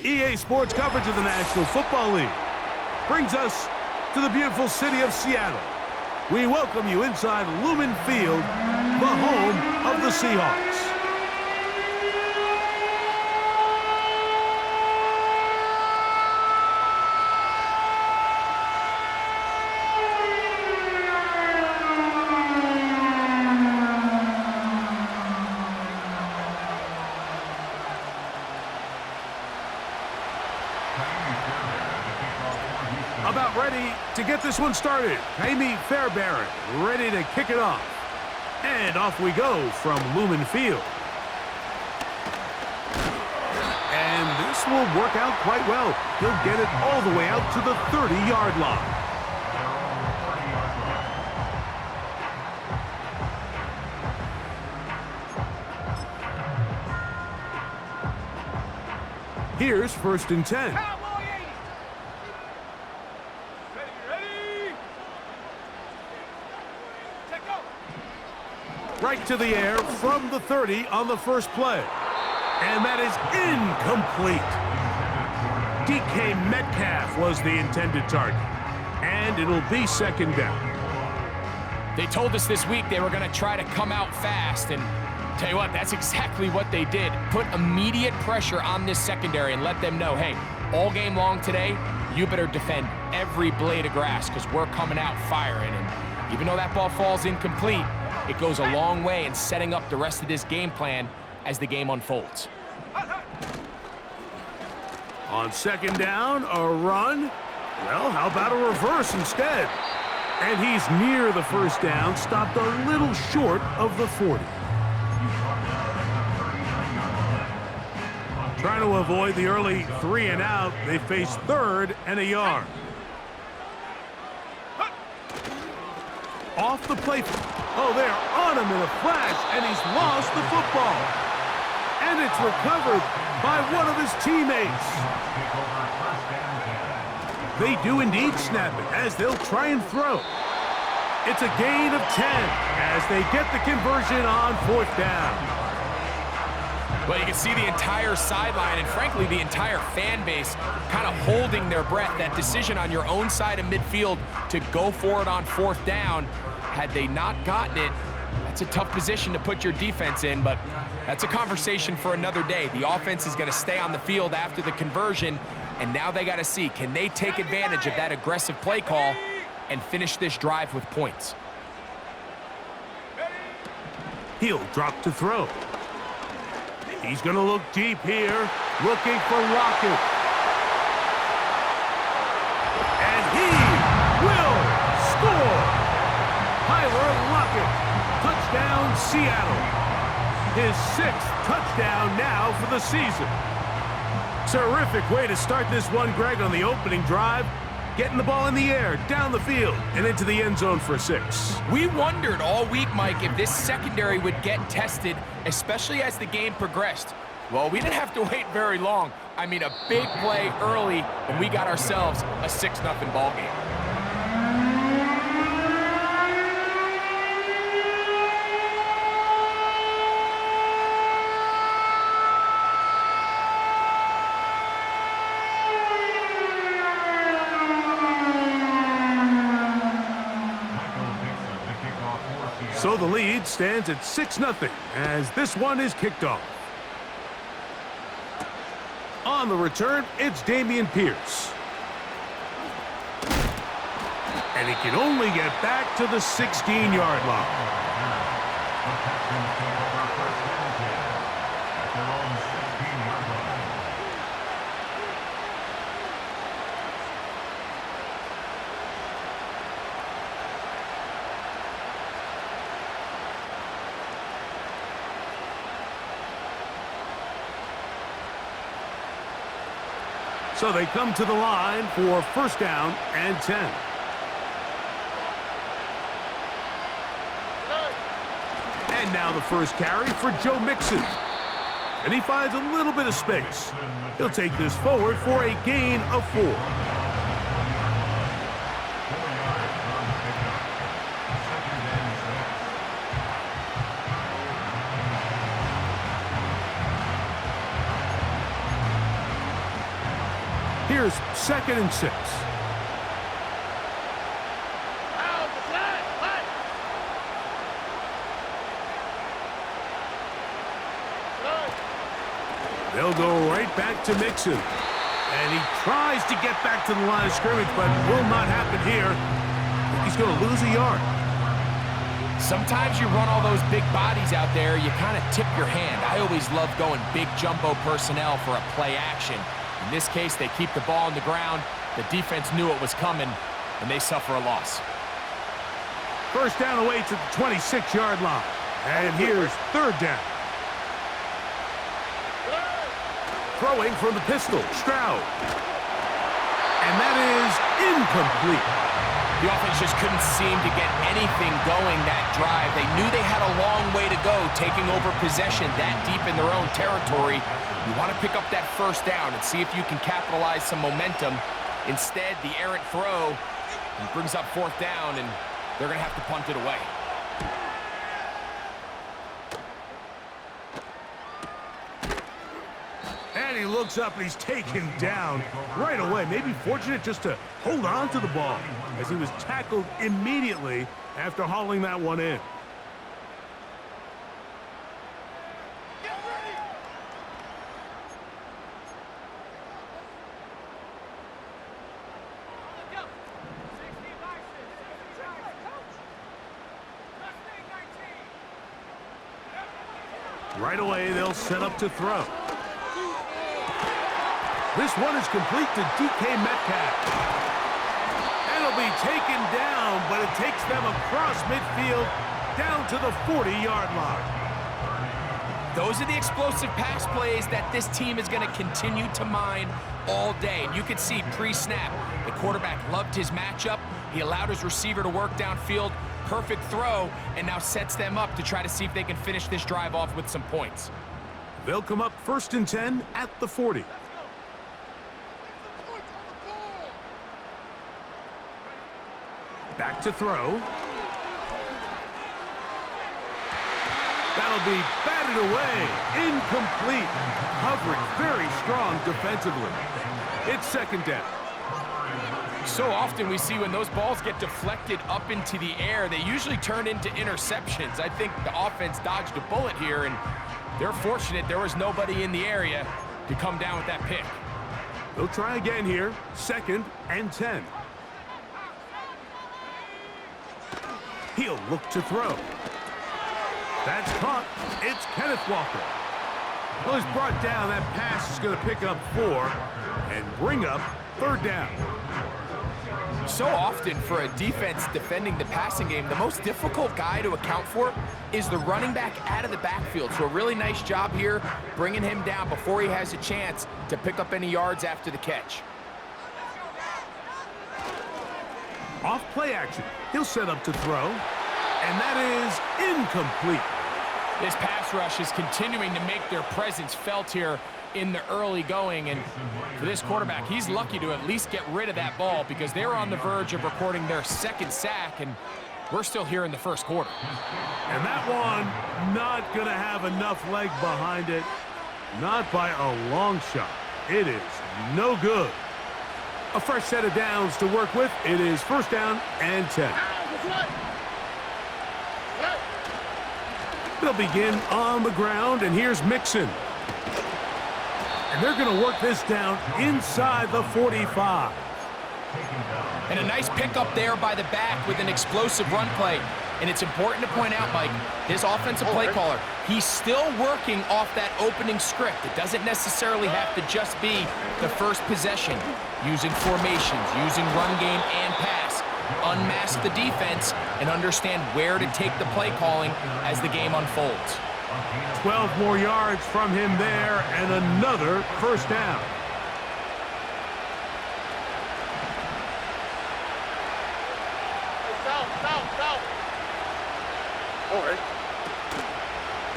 EA Sports coverage of the National Football League brings us to the beautiful city of Seattle. We welcome you inside Lumen Field, the home of the Seahawks. About ready to get this one started. Amy Fairbairn ready to kick it off. And off we go from Lumen Field. And this will work out quite well. He'll get it all the way out to the 30-yard line. Here's 1st and 10. Right to the air from the 30 on the first play. And that is incomplete. DK Metcalf was the intended target. And it'll be 2nd down. They told us this week they were going to try to come out fast, and tell you what, that's exactly what they did. Put immediate pressure on this secondary and let them know, hey, all game long today, you better defend every blade of grass because we're coming out firing. And even though that ball falls incomplete, it goes a long way in setting up the rest of this game plan as the game unfolds. On 2nd down, a run. Well, how about a reverse instead? And he's near the 1st down, stopped a little short of the 40. Trying to avoid the early 3 and out, they face 3rd and a yard. Off the play. Oh, they're on him in a flash, and he's lost the football. And it's recovered by one of his teammates. They do indeed snap it as they'll try and throw. It's a gain of 10 as they get the conversion on 4th down. Well, you can see the entire sideline and, frankly, the entire fan base kind of holding their breath. That decision on your own side of midfield to go for it on 4th down, had they not gotten it, that's a tough position to put your defense in, but that's a conversation for another day. The offense is going to stay on the field after the conversion, and now they got to see, can they take advantage of that aggressive play call and finish this drive with points? He'll drop to throw. He's going to look deep here, looking for Lockett. And he will score! Tyler Lockett, touchdown Seattle. His 6th touchdown now for the season. Terrific way to start this one, Greg, on the opening drive. Getting the ball in the air, down the field, and into the end zone for 6. We wondered all week, Mike, if this secondary would get tested, especially as the game progressed. Well, we didn't have to wait very long. I mean, a big play early, and we got ourselves a 6-0 ball game. So the lead stands at 6-0 as this one is kicked off. On the return, it's Dameon Pierce. And he can only get back to the 16-yard line. So they come to the line for 1st down and 10. And now the first carry for Joe Mixon. And he finds a little bit of space. He'll take this forward for a gain of 4. Here's 2nd and 6. They'll go right back to Mixon. And he tries to get back to the line of scrimmage, but will not happen here. He's going to lose a yard. Sometimes you run all those big bodies out there, you kind of tip your hand. I always love going big jumbo personnel for a play action. In this case, they keep the ball on the ground. The defense knew it was coming, and they suffer a loss. First down away to the 26-yard line. And here's 3rd down. Throwing from the pistol, Stroud. And that is incomplete. The offense just couldn't seem to get anything going that drive. They knew they had a long way to go, taking over possession that deep in their own territory. You want to pick up that first down and see if you can capitalize some momentum. Instead, the errant throw brings up 4th down, and they're going to have to punt it away. And he looks up and he's taken down right away. Maybe fortunate just to hold on to the ball as he was tackled immediately after hauling that one in. Right away, they'll set up to throw. This one is complete to DK Metcalf. And it'll be taken down, but it takes them across midfield down to the 40-yard line. Those are the explosive pass plays that this team is going to continue to mine all day. And you can see pre-snap, the quarterback loved his matchup. He allowed his receiver to work downfield. Perfect throw, and now sets them up to try to see if they can finish this drive off with some points. They'll come up 1st and 10 at the 40. Back to throw. That'll be batted away. Incomplete. Coverage very strong defensively. It's 2nd down. So often we see when those balls get deflected up into the air, they usually turn into interceptions. I think the offense dodged a bullet here, and they're fortunate there was nobody in the area to come down with that pick. They'll try again here. 2nd and 10. He'll look to throw. That's caught. It's Kenneth Walker. Well, he's brought down. That pass is going to pick up 4 and bring up 3rd down. So often for a defense defending the passing game, the most difficult guy to account for is the running back out of the backfield. So a really nice job here bringing him down before he has a chance to pick up any yards after the catch. Off play action. He'll set up to throw. And that is incomplete. This pass rush is continuing to make their presence felt here in the early going. And for this quarterback, he's lucky to at least get rid of that ball because they're on the verge of recording their 2nd sack, and we're still here in the 1st quarter. And that one not going to have enough leg behind it. Not by a long shot. It is no good. A fresh set of downs to work with. It is 1st down and 10. They'll begin on the ground, and here's Mixon. And they're going to work this down inside the 45. And a nice pickup there by the back with an explosive run play. And it's important to point out, Mike, this offensive play caller, he's still working off that opening script. It doesn't necessarily have to just be the first possession. Using formations, using run game and pass. Unmask the defense and understand where to take the play calling as the game unfolds. 12 more yards from him there and another 1st down.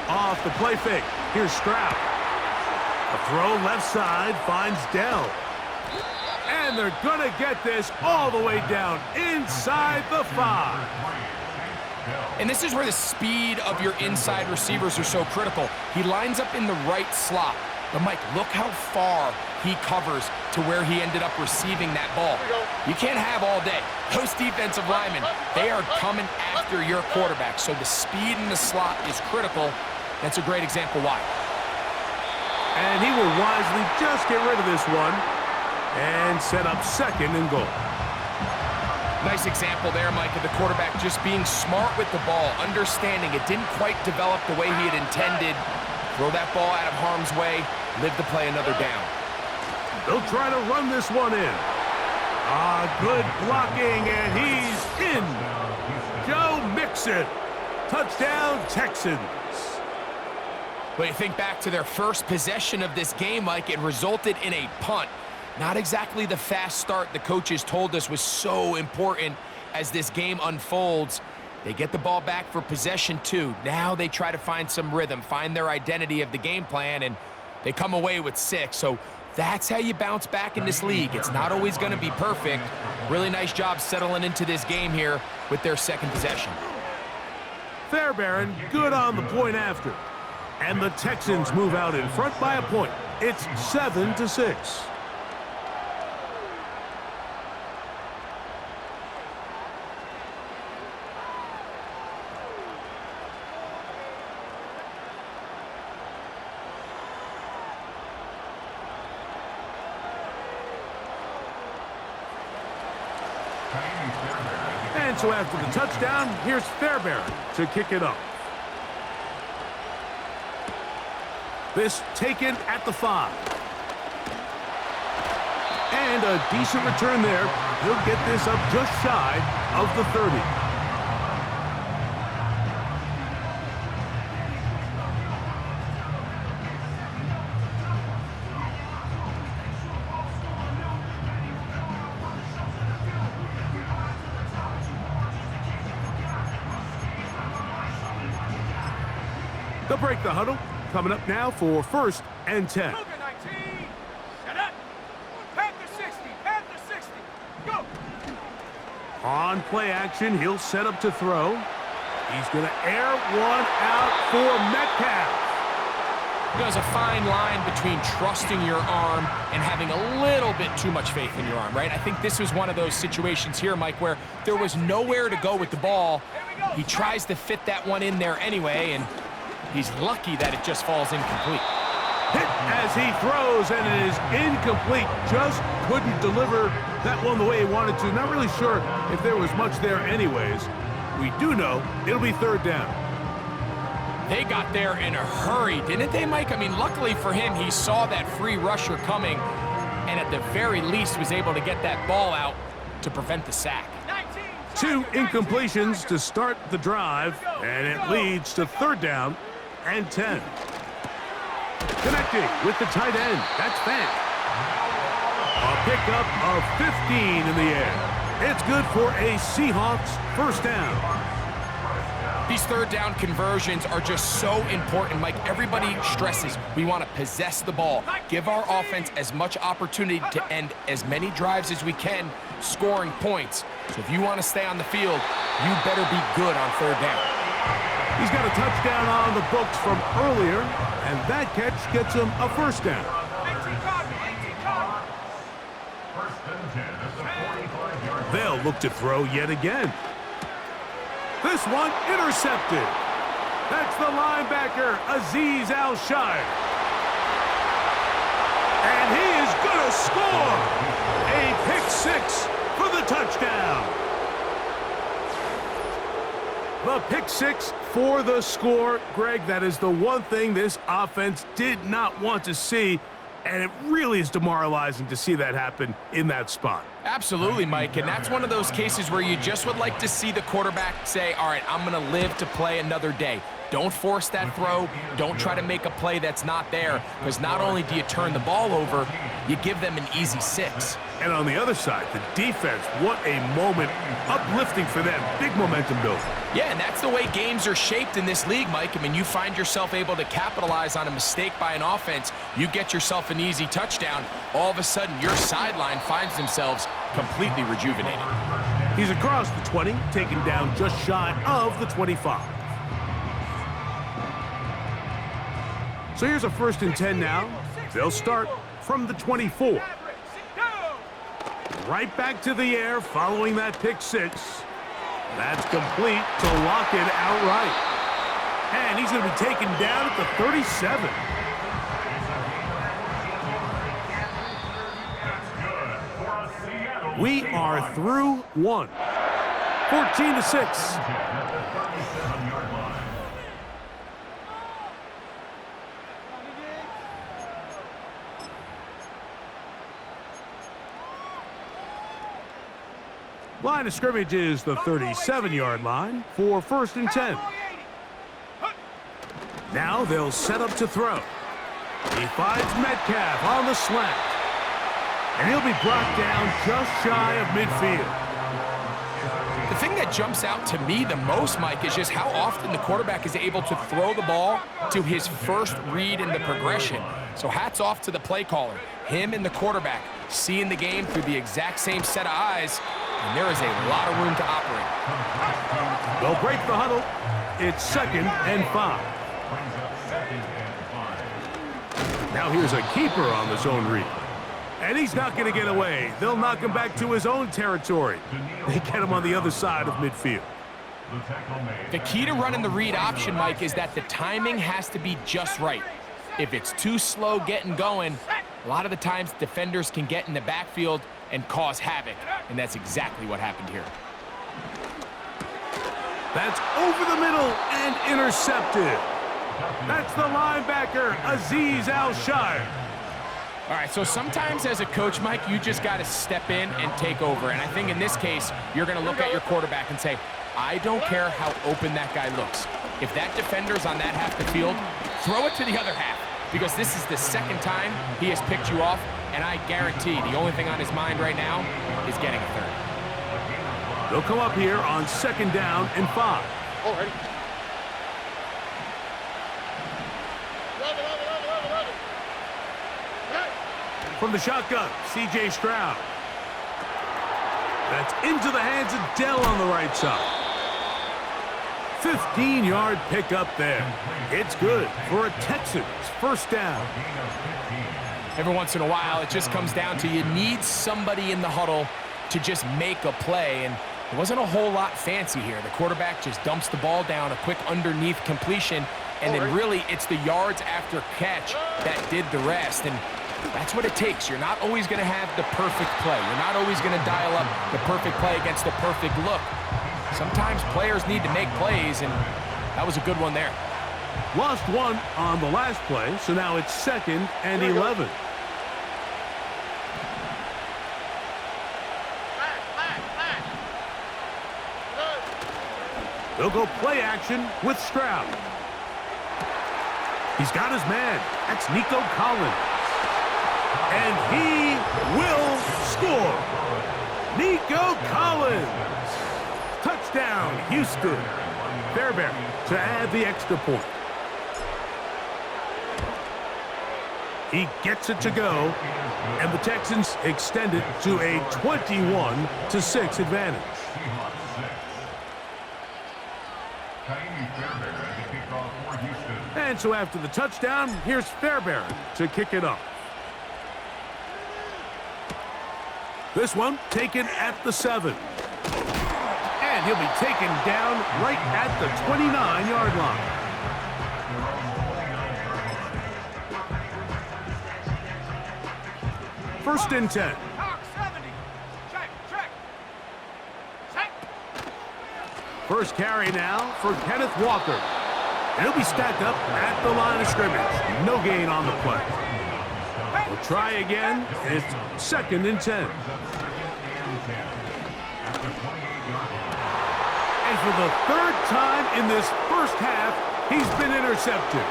Off the play fake. Here's Stroud. A throw left side finds Dell. And they're going to get this all the way down inside the 5. And this is where the speed of your inside receivers are so critical. He lines up in the right slot. But, Mike, look how far he covers to where he ended up receiving that ball. You can't have all day. Those defensive linemen, they are coming after your quarterback. So the speed in the slot is critical. That's a great example why. And he will wisely just get rid of this one and set up second and goal. Nice example there, Mike, of the quarterback just being smart with the ball, understanding it didn't quite develop the way he had intended. Throw that ball out of harm's way, live to play another down. They'll try to run this one in. Good blocking, and he's in. Joe Mixon. Touchdown, Texans. But you think back to their first possession of this game, Mike, it resulted in a punt. Not exactly the fast start the coaches told us was so important as this game unfolds. They get the ball back for possession 2. Now they try to find some rhythm, find their identity of the game plan, and they come away with 6. So that's how you bounce back in this league. It's not always going to be perfect. Really nice job settling into this game here with their second possession. Fairbairn, good on the point after. And the Texans move out in front by a point. It's 7-6. And so after the touchdown, here's Fairbairn to kick it off. This taken at the 5. And a decent return there. He'll get this up just shy of the 30. They'll break the huddle. Coming up now for 1st and 10. On play action, he'll set up to throw. He's going to air one out for Metcalf. There's a fine line between trusting your arm and having a little bit too much faith in your arm, right? I think this was one of those situations here, Mike, where there was nowhere to go with the ball. He tries to fit that one in there anyway, and he's lucky that it just falls incomplete. Hit as he throws, and it is incomplete. Just couldn't deliver that one the way he wanted to. Not really sure if there was much there anyways. We do know it'll be 3rd down. They got there in a hurry, didn't they, Mike? I mean, luckily for him, he saw that free rusher coming, and at the very least was able to get that ball out to prevent the sack. 2 incompletions to start the drive, and it leads to 3rd down and 10. Connecting with the tight end. That's Fant. A pickup of 15 in the air. It's good for a Seahawks 1st down. These 3rd down conversions are just so important, Mike. Everybody stresses we want to possess the ball, give our offense as much opportunity to end as many drives as we can, scoring points. So if you want to stay on the field, you better be good on 3rd down. He's got a touchdown on the books from earlier, and that catch gets him a 1st down. They'll look to throw yet again. This one intercepted. That's the linebacker, Azeez Al-Shire. And he is going to score. A pick 6 for the touchdown. The pick 6 for the score. Greg, that is the one thing this offense did not want to see, and it really is demoralizing to see that happen in that spot. Absolutely, Mike, and that's one of those cases where you just would like to see the quarterback say, all right, I'm going to live to play another day. Don't force that throw. Don't try to make a play that's not there, because not only do you turn the ball over, you give them an easy 6. And on the other side, the defense, what a moment, uplifting for them, big momentum building. Yeah, and that's the way games are shaped in this league, Mike. I mean, you find yourself able to capitalize on a mistake by an offense, you get yourself an easy touchdown, all of a sudden your sideline finds themselves completely rejuvenated. He's across the 20, taken down just shy of the 25. So here's a 1st and 10 now. They'll start from the 24. Right back to the air following that pick six. That's complete to lock it outright. And he's going to be taken down at the 37. We are through one. 14-6. Line of scrimmage is the 37-yard line for 1st and 10. Now they'll set up to throw. He finds Metcalf on the slant. And he'll be brought down just shy of midfield. The thing that jumps out to me the most, Mike, is just how often the quarterback is able to throw the ball to his first read in the progression. So hats off to the play caller. Him and the quarterback seeing the game through the exact same set of eyes, and there is a lot of room to operate. They'll break the huddle. It's 2nd and 5. Now here's a keeper on the zone read. And he's not going to get away. They'll knock him back to his own territory. They get him on the other side of midfield. The key to running the read option, Mike, is that the timing has to be just right. If it's too slow getting going, a lot of the times defenders can get in the backfield and cause havoc, and that's exactly what happened here. That's over the middle and intercepted. That's the linebacker, Azeez Al-Shire. All right, so sometimes as a coach, Mike, you just got to step in and take over. And I think in this case, you're going to look at your quarterback and say, I don't care how open that guy looks. If that defender's on that half the field, throw it to the other half, because this is the second time he has picked you off, and I guarantee the only thing on his mind right now is getting a third. They'll come up here on 2nd down and 5. Already. From the shotgun, C.J. Stroud. That's into the hands of Dell on the right side. 15-yard pickup there. It's good for a Texans first down. Every once in a while, it just comes down to you need somebody in the huddle to just make a play, and it wasn't a whole lot fancy here. The quarterback just dumps the ball down, a quick underneath completion, and then really it's the yards after catch that did the rest. And that's what it takes. You're not always going to have the perfect play. You're not always going to dial up the perfect play against the perfect look. Sometimes players need to make plays, and that was a good one there. Lost one on the last play, so now it's 2nd and 11. They'll go play action with Stroud. He's got his man. That's Nico Collins. And he will score. Nico Collins. Touchdown, Houston. Fairbairn to add the extra point. He gets it to go, and the Texans extend it to a 21-6 advantage. And so after the touchdown, here's Fairbairn to kick it off. This one taken at the 7. And he'll be taken down right at the 29-yard line. First and 10. First carry now for Kenneth Walker. And he'll be stacked up at the line of scrimmage. No gain on the play. We'll try again. It's 2nd and 10. And for the 3rd time in this first half, he's been intercepted.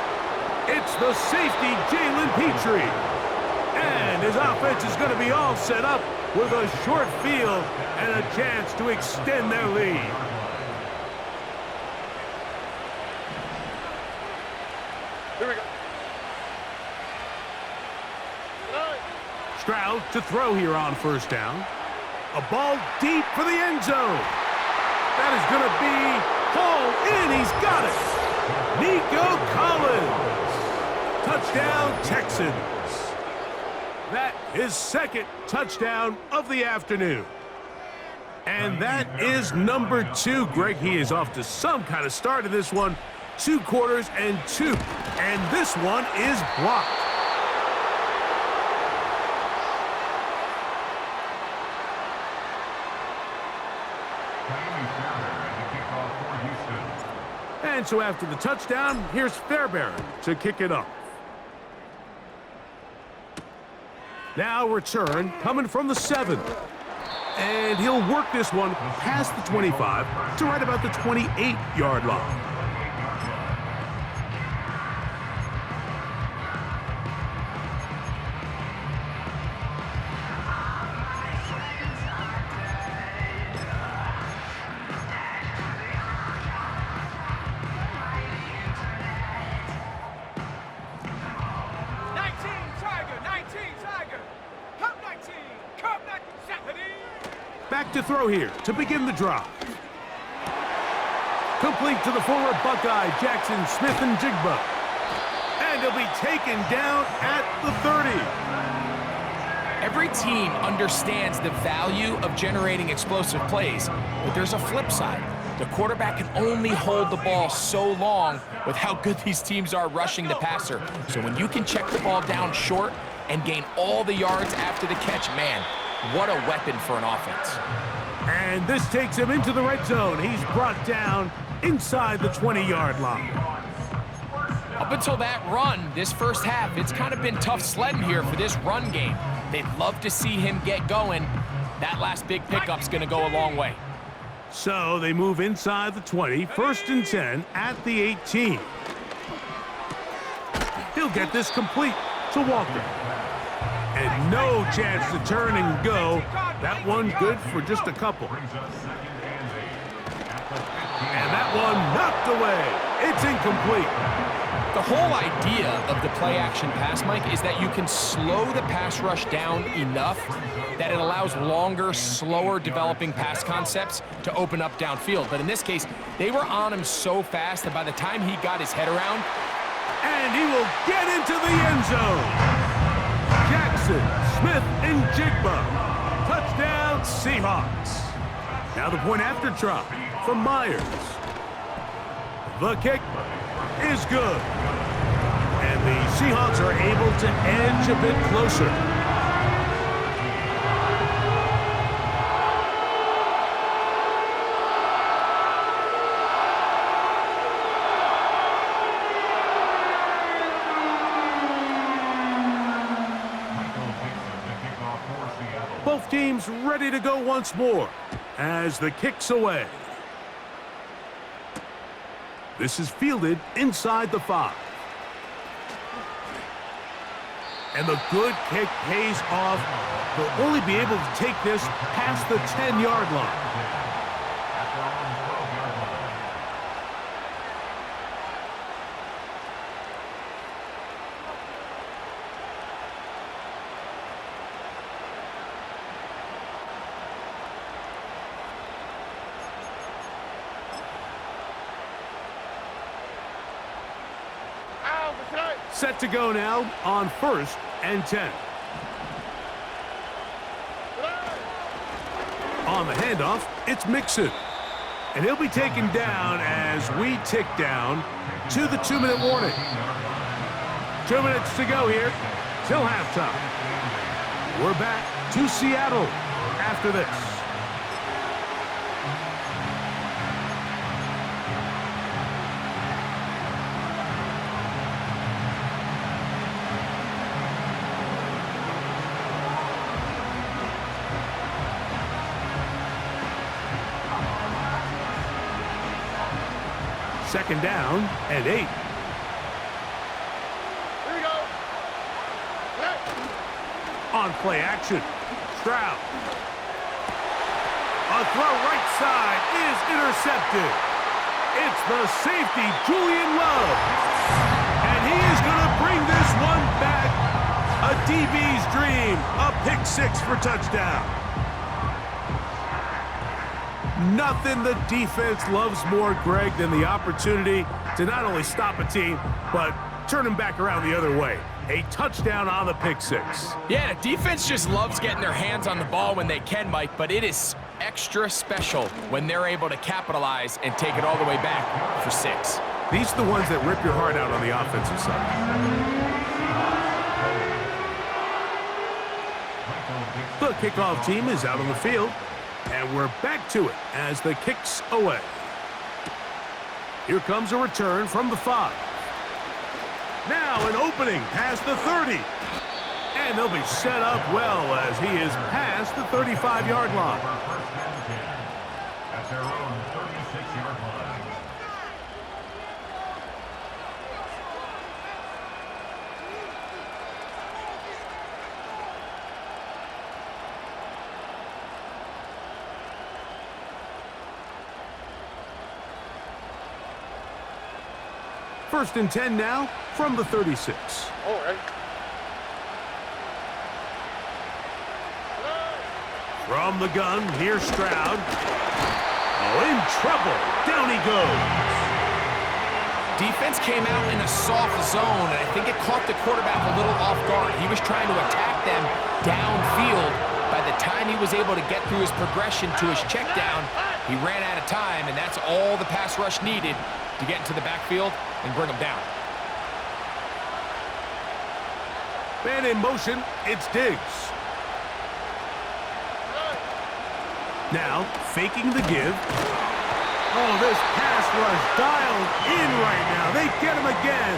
It's the safety, Jalen Petrie. And his offense is going to be all set up with a short field and a chance to extend their lead. Here we go. Stroud to throw here on first down. A ball deep for the end zone. That is going to be hauled in. He's got it. Nico Collins. Touchdown, Texans. his second touchdown of the afternoon. And that is number 2. Greg, he is off to some kind of start in this one. 2 quarters and 2. And this one is blocked. And so after the touchdown, here's Fairbairn to kick it off. Now return coming from the 7. And he'll work this one past the 25 to right about the 28-yard line. Back to throw here to begin the drive. Complete to the former Buckeye, Jackson Smith and Jigba. And he'll be taken down at the 30. Every team understands the value of generating explosive plays, but there's a flip side. The quarterback can only hold the ball so long with how good these teams are rushing the passer. So when you can check the ball down short and gain all the yards after the catch, man, what a weapon for an offense. And this takes him into the red zone. He's brought down inside the 20-yard line. Up until that run, this first half, it's kind of been tough sledding here for this run game. They'd love to see him get going. That last big pickup's going to go a long way. So they move inside the 20, 1st and 10 at the 18. He'll get this complete to Walker. And no chance to turn and go. That one good for just a couple. And that one knocked away. It's incomplete. The whole idea of the play-action pass, Mike, is that you can slow the pass rush down enough that it allows longer, slower developing pass concepts to open up downfield. But in this case, they were on him so fast that by the time he got his head around, and he will get into the end zone. Jackson, Smith, and Jigba. Touchdown, Seahawks. Now the point after try from Myers. The kick is good. And the Seahawks are able to edge a bit closer. Both teams ready to go once more as the kick's away. This is fielded inside the 5. And the good kick pays off. They'll only be able to take this past the 10-yard line. Set to go now on 1st and 10. On the handoff, it's Mixon. And he'll be taken down as we tick down to the 2-minute warning. 2 minutes to go here till halftime. We're back to Seattle after this. Second down and 8. Here we go. On play action, Stroud. A throw right side is intercepted. It's the safety, Julian Love. And he is going to bring this one back. A DB's dream, a pick 6 for touchdown. Nothing the defense loves more, Greg, than the opportunity to not only stop a team, but turn them back around the other way. A touchdown on the pick six. Yeah, the defense just loves getting their hands on the ball when they can, Mike, but it is extra special when they're able to capitalize and take it all the way back for 6. These are the ones that rip your heart out on the offensive side. The kickoff team is out on the field, and we're back to it as the kick's away. Here comes a return from the 5. Now an opening past the 30. And they'll be set up well as he is past the 35-yard line. At their own 36-yard line. First and 10 now from the 36. All right. From the gun, here's Stroud. Oh, in trouble. Down he goes. Defense came out in a soft zone, and I think it caught the quarterback a little off guard. He was trying to attack them downfield. By the time he was able to get through his progression to his check down, he ran out of time, and that's all the pass rush needed to get into the backfield and bring him down. Man in motion, it's Diggs. Now, faking the give. Oh, this pass rush dialed in right now. They get him again.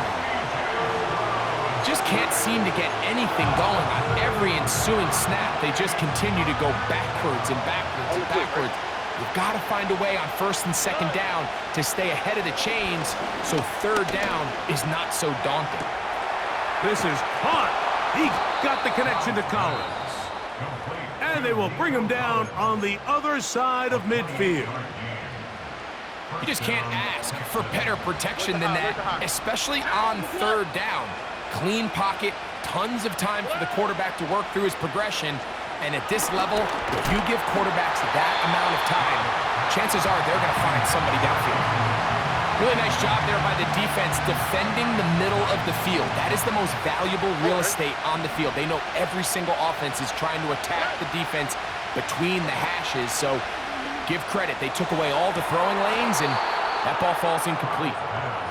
Just can't seem to get anything going on every ensuing snap. They just continue to go backwards and backwards and backwards. You've got to find a way on first and second down to stay ahead of the chains so third down is not so daunting. This is caught. He got the connection to Collins. And they will bring him down on the other side of midfield. You just can't ask for better protection than that, especially on third down. Clean pocket, tons of time for the quarterback to work through his progression. And at this level, if you give quarterbacks that amount of time, chances are they're going to find somebody downfield. Really nice job there by the defense defending the middle of the field. That is the most valuable real estate on the field. They know every single offense is trying to attack the defense between the hashes. So give credit. They took away all the throwing lanes, and that ball falls incomplete.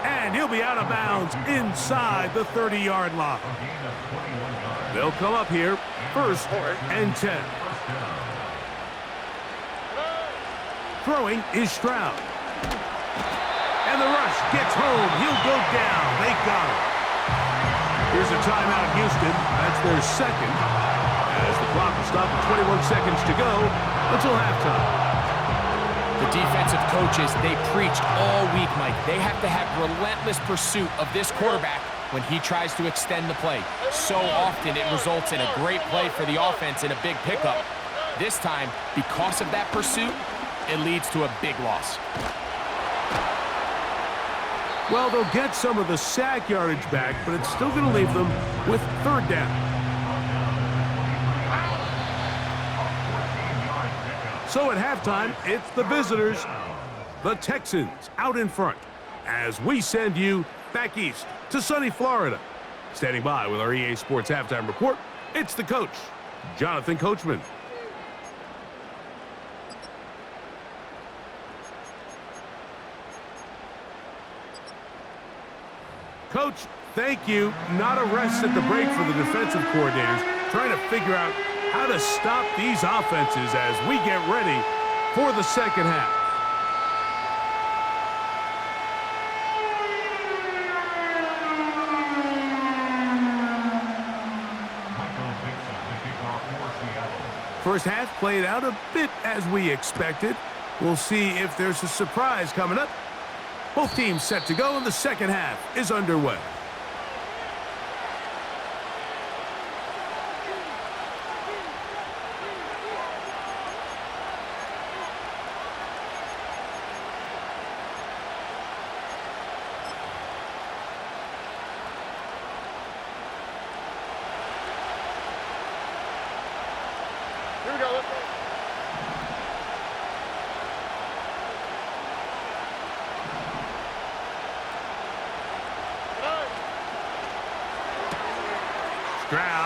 And he'll be out of bounds inside the 30-yard line. They'll come up here, first and 10. Throwing is Stroud. And the rush gets home. He'll go down. They got him. Here's a timeout, Houston. That's their second. As the clock will stop at 21 seconds to go until halftime. The defensive coaches, they preached all week, Mike. They have to have relentless pursuit of this quarterback when he tries to extend the play. So often it results in a great play for the offense and a big pickup. This time, because of that pursuit, it leads to a big loss. Well, they'll get some of the sack yardage back, but it's still going to leave them with third down. So at halftime, it's the visitors, the Texans, out in front, as we send you back east to sunny Florida. Standing by with our EA Sports Halftime Report, it's the coach, Jonathan Coachman. Coach, thank you. Not a rest at the break for the defensive coordinators, trying to figure out how to stop these offenses as we get ready for the second half. First half played out a bit as we expected. We'll see if there's a surprise coming up. Both teams set to go, and the second half is underway. Here we go. Let's go.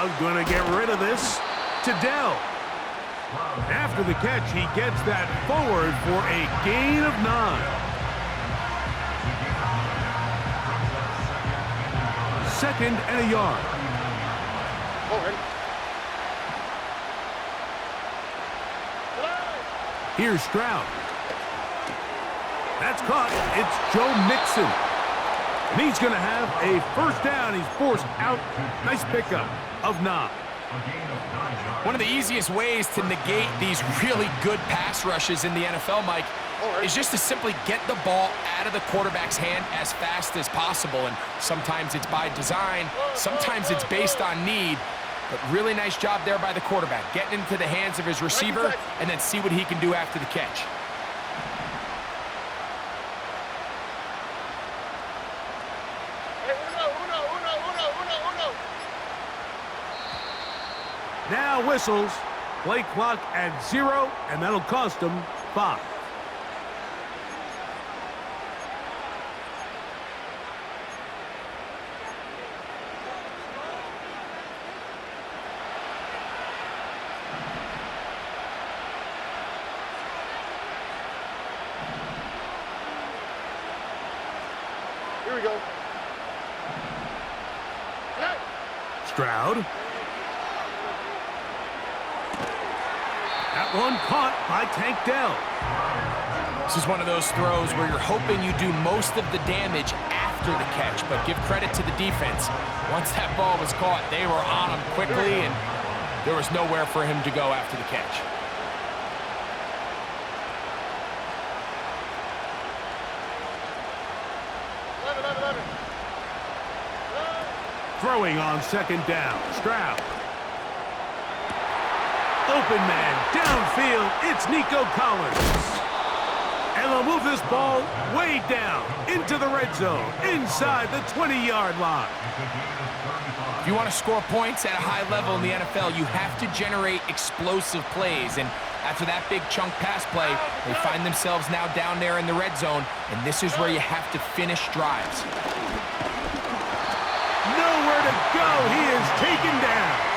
Stroud going to get rid of this to Dell. After the catch, he gets that forward for a gain of 9. Second and a yard. Here's Stroud. That's caught. It's Joe Mixon. And he's going to have a first down. He's forced out. Nice pickup of 9. One of the easiest ways to negate these really good pass rushes in the NFL, Mike, is just to simply get the ball out of the quarterback's hand as fast as possible. And sometimes it's by design, sometimes it's based on need. But really nice job there by the quarterback, getting into the hands of his receiver and then see what he can do after the catch. Now whistles. Play clock at 0, and that'll cost him 5. Here we go. Stroud. That one caught by Tank Dell. This is one of those throws where you're hoping you do most of the damage after the catch, but give credit to the defense. Once that ball was caught, they were on him quickly, and there was nowhere for him to go after the catch. Throwing on second down. Stroud. Open man, downfield, it's Nico Collins. And they'll move this ball way down into the red zone, inside the 20-yard line. If you want to score points at a high level in the NFL, you have to generate explosive plays. And after that big chunk pass play, they find themselves now down there in the red zone, and this is where you have to finish drives. Nowhere to go, he is taken down.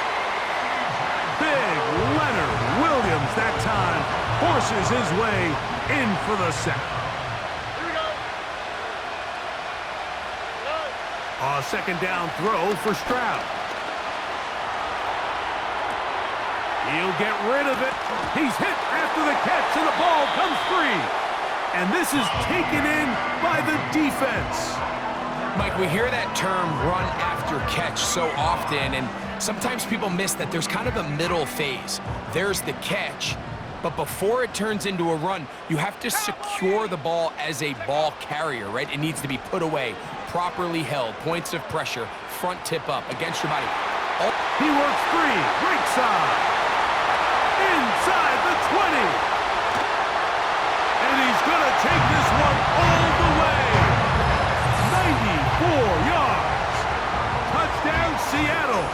Big Leonard Williams that time forces his way in for the sack. Here we go. A second down throw for Stroud. He'll get rid of it. He's hit after the catch, and the ball comes free. And this is taken in by the defense. Mike, we hear that term run after catch so often, and sometimes people miss that there's kind of a middle phase. There's the catch, but before it turns into a run, you have to secure the ball as a ball carrier, right? It needs to be put away, properly held, points of pressure, front tip up against your body. Oh. He works free, right side, inside the 20. And he's going to take this one all the way. 94 yards. Touchdown, Seattle.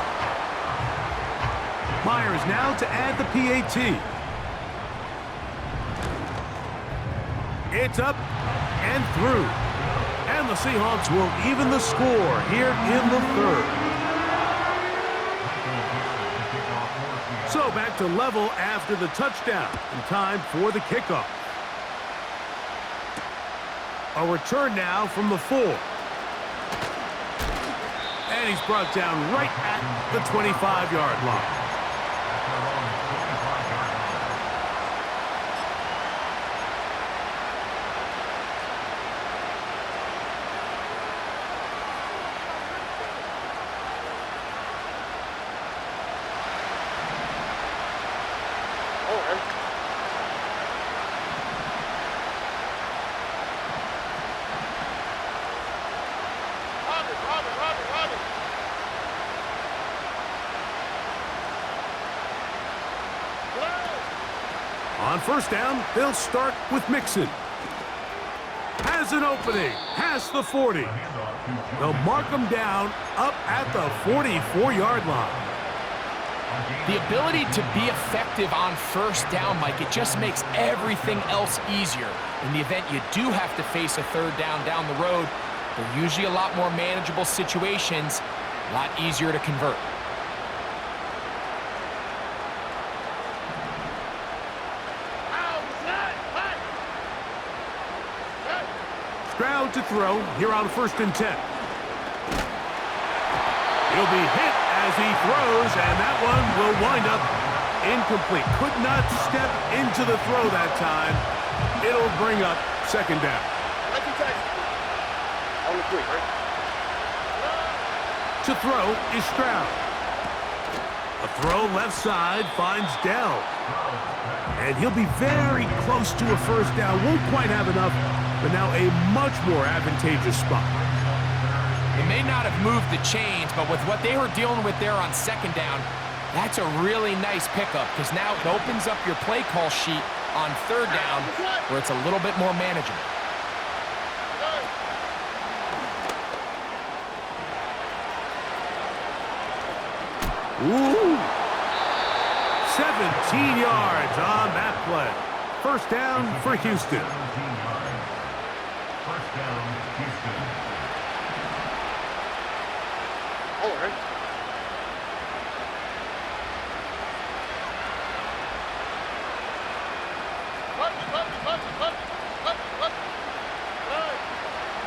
Myers now to add the PAT. It's up and through. And the Seahawks will even the score here in the third. So back to level after the touchdown. And time for the kickoff. A return now from the 4. And he's brought down right at the 25-yard line. On first down, they'll start with Mixon. Has an opening, past the 40. They'll mark him down up at the 44-yard line. The ability to be effective on first down, Mike, it just makes everything else easier. In the event you do have to face a third down the road, they're usually a lot more manageable situations, a lot easier to convert. Stroud to throw here on 1st and 10. He'll be hit as he throws, and that one will wind up incomplete. Could not step into the throw that time. It'll bring up 2nd down. On the 3, right? To throw is Stroud. A throw left side finds Dell. And he'll be very close to a 1st down. Won't quite have enough, but now a much more advantageous spot. They may not have moved the chains, but with what they were dealing with there on 2nd down, that's a really nice pickup because now it opens up your play call sheet on 3rd down where it's a little bit more manageable. Ooh. 17 yards on that play. 1st down for Houston. 1st down, Houston. All right.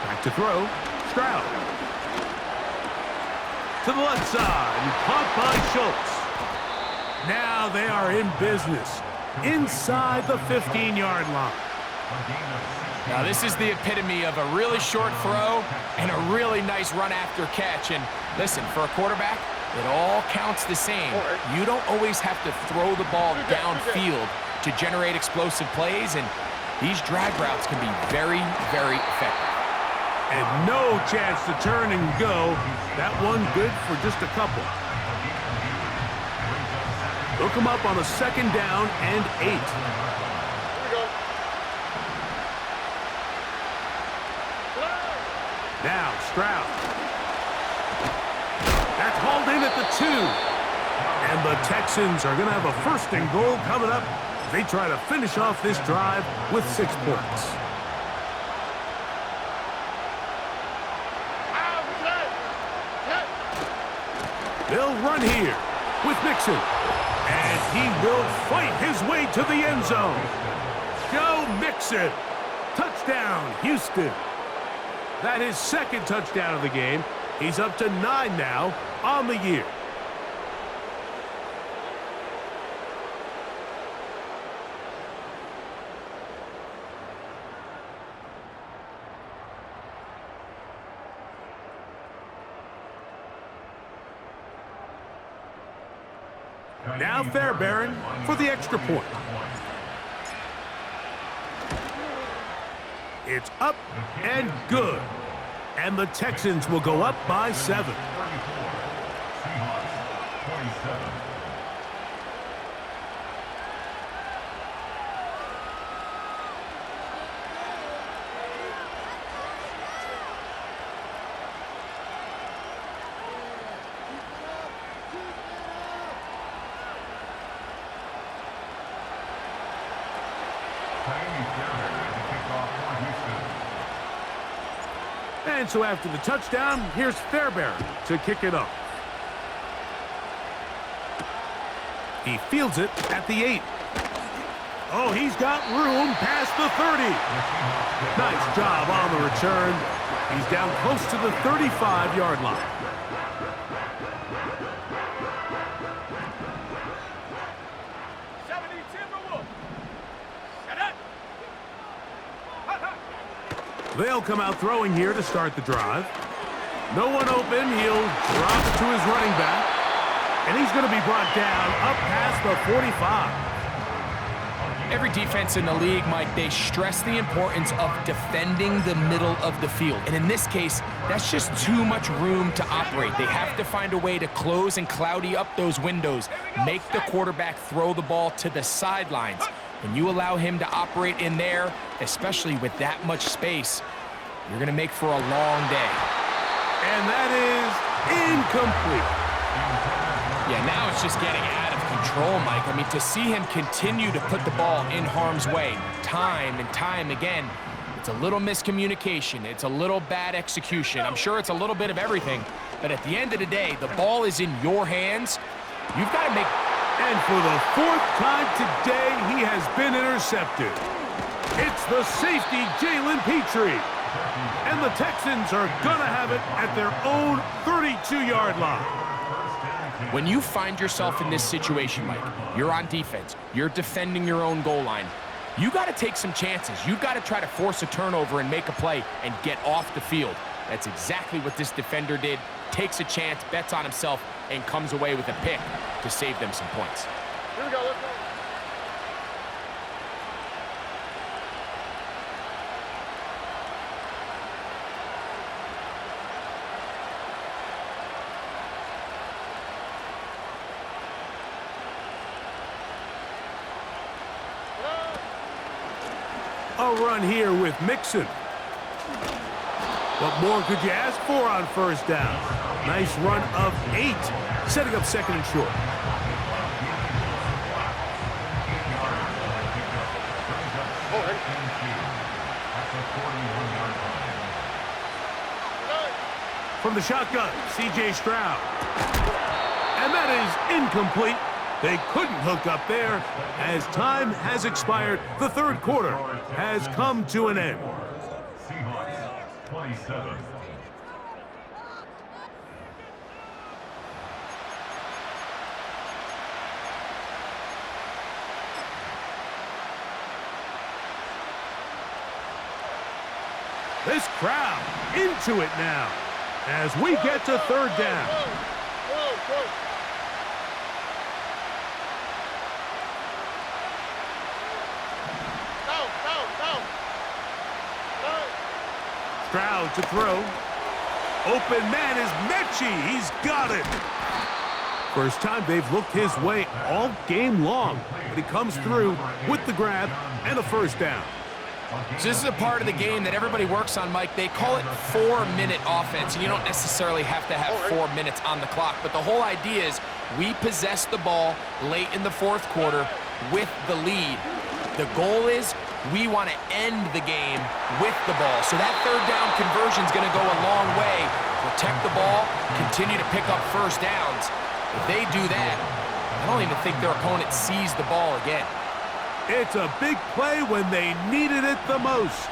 Back to throw. Stroud. To the left side. Caught by Schultz. Now they are in business. Inside the 15-yard line. Now this is the epitome of a really short throw and a really nice run after catch. And listen, for a quarterback, it all counts the same. You don't always have to throw the ball downfield to generate explosive plays, and these drag routes can be very, very effective. And no chance to turn and go. That one good for just a couple. They'll come up on a 2nd down and 8. Here we go. Now Stroud. That's hauled in at the 2. And the Texans are going to have a 1st and goal coming up. They try to finish off this drive with 6 points. They'll run here with Mixon. And he will fight his way to the end zone. Joe Mixon. Touchdown, Houston. That is 2nd touchdown of the game. He's up to 9 now on the year. Now Fairbairn for the extra point. It's up and good. And the Texans will go up by 7. Seahawks, 27. And so after the touchdown, here's Fairbairn to kick it off. He fields it at the 8. Oh, he's got room past the 30. Nice job on the return. He's down close to the 35-yard line. They'll come out throwing here to start the drive. No one open. He'll drop it to his running back. And he's going to be brought down up past the 45. Every defense in the league, Mike, they stress the importance of defending the middle of the field. And in this case, that's just too much room to operate. They have to find a way to close and cloudy up those windows, make the quarterback throw the ball to the sidelines. When you allow him to operate in there, especially with that much space, you're going to make for a long day. And that is incomplete. Yeah, now it's just getting out of control, Mike. I mean, to see him continue to put the ball in harm's way time and time again, it's a little miscommunication. It's a little bad execution. I'm sure it's a little bit of everything. But at the end of the day, the ball is in your hands. You've got to make... And for the 4th time today, he has been intercepted. It's the safety, Jalen Petrie. And the Texans are gonna have it at their own 32-yard line. When you find yourself in this situation, Mike, you're on defense, you're defending your own goal line, you got to take some chances. You've got to try to force a turnover and make a play and get off the field. That's exactly what this defender did. Takes a chance, bets on himself, and comes away with a pick to save them some points. Here we go, let's go. A run here with Mixon. What more could you ask for on first down? Nice run of 8, setting up second and short. From the shotgun, C.J. Stroud. And that is incomplete. They couldn't hook up there. As time has expired, the third quarter has come to an end. Seahawks 27. This crowd into it now as we get to third down. Stroud to throw. Open man is Mechie. He's got it. First time they've looked his way all game long, but he comes through with the grab and a first down. So this is a part of the game that everybody works on, Mike. They call it 4-minute offense, and you don't necessarily have to have 4 minutes on the clock. But the whole idea is we possess the ball late in the fourth quarter with the lead. The goal is we want to end the game with the ball. So that third down conversion is going to go a long way. Protect the ball, continue to pick up first downs. If they do that, I don't even think their opponent sees the ball again. It's a big play when they needed it the most.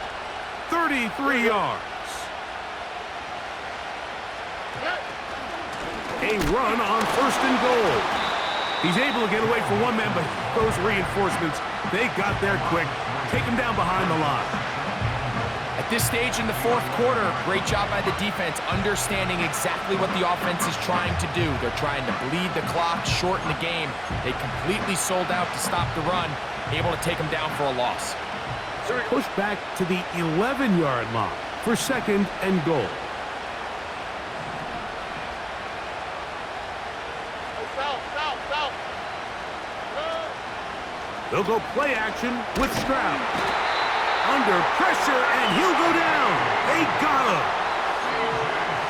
33 yards. A run on first and goal. He's able to get away from one man, but those reinforcements, they got there quick. Take him down behind the line. At this stage in the fourth quarter, great job by the defense, understanding exactly what the offense is trying to do. They're trying to bleed the clock, shorten the game. They completely sold out to stop the run, able to take him down for a loss. Push back to the 11-yard line for second and goal. They'll go play action with Stroud. Under pressure, and he'll go down. They got him.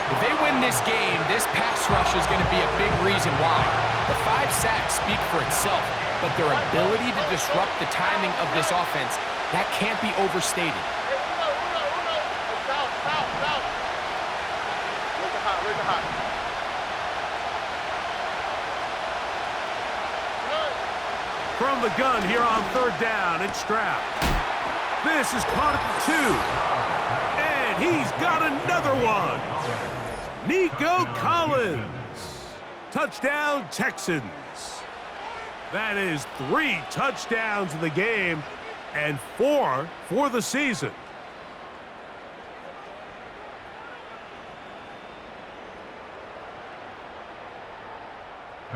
If they win this game, this pass rush is going to be a big reason why. The 5 sacks speak for itself, but their ability to disrupt the timing of this offense, that can't be overstated. From the gun here on third down, it's Stroud. This is caught at the 2. And he's got another one. Nico Collins. Touchdown, Texans. That is 3 touchdowns in the game and 4 for the season.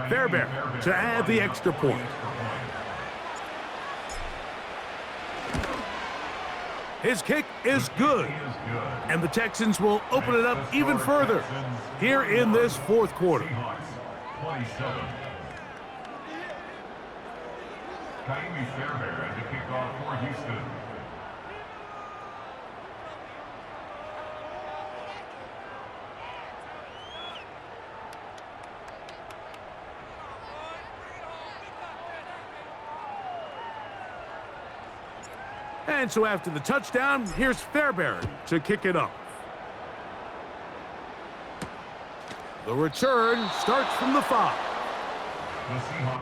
Fairbairn to add the extra point. His kick is good, and the Texans will open it up even further here in this fourth quarter. 27. Fairbairn to kick off for Houston. And so after the touchdown, here's Fairbairn to kick it off. The return starts from the 5. The Seahawks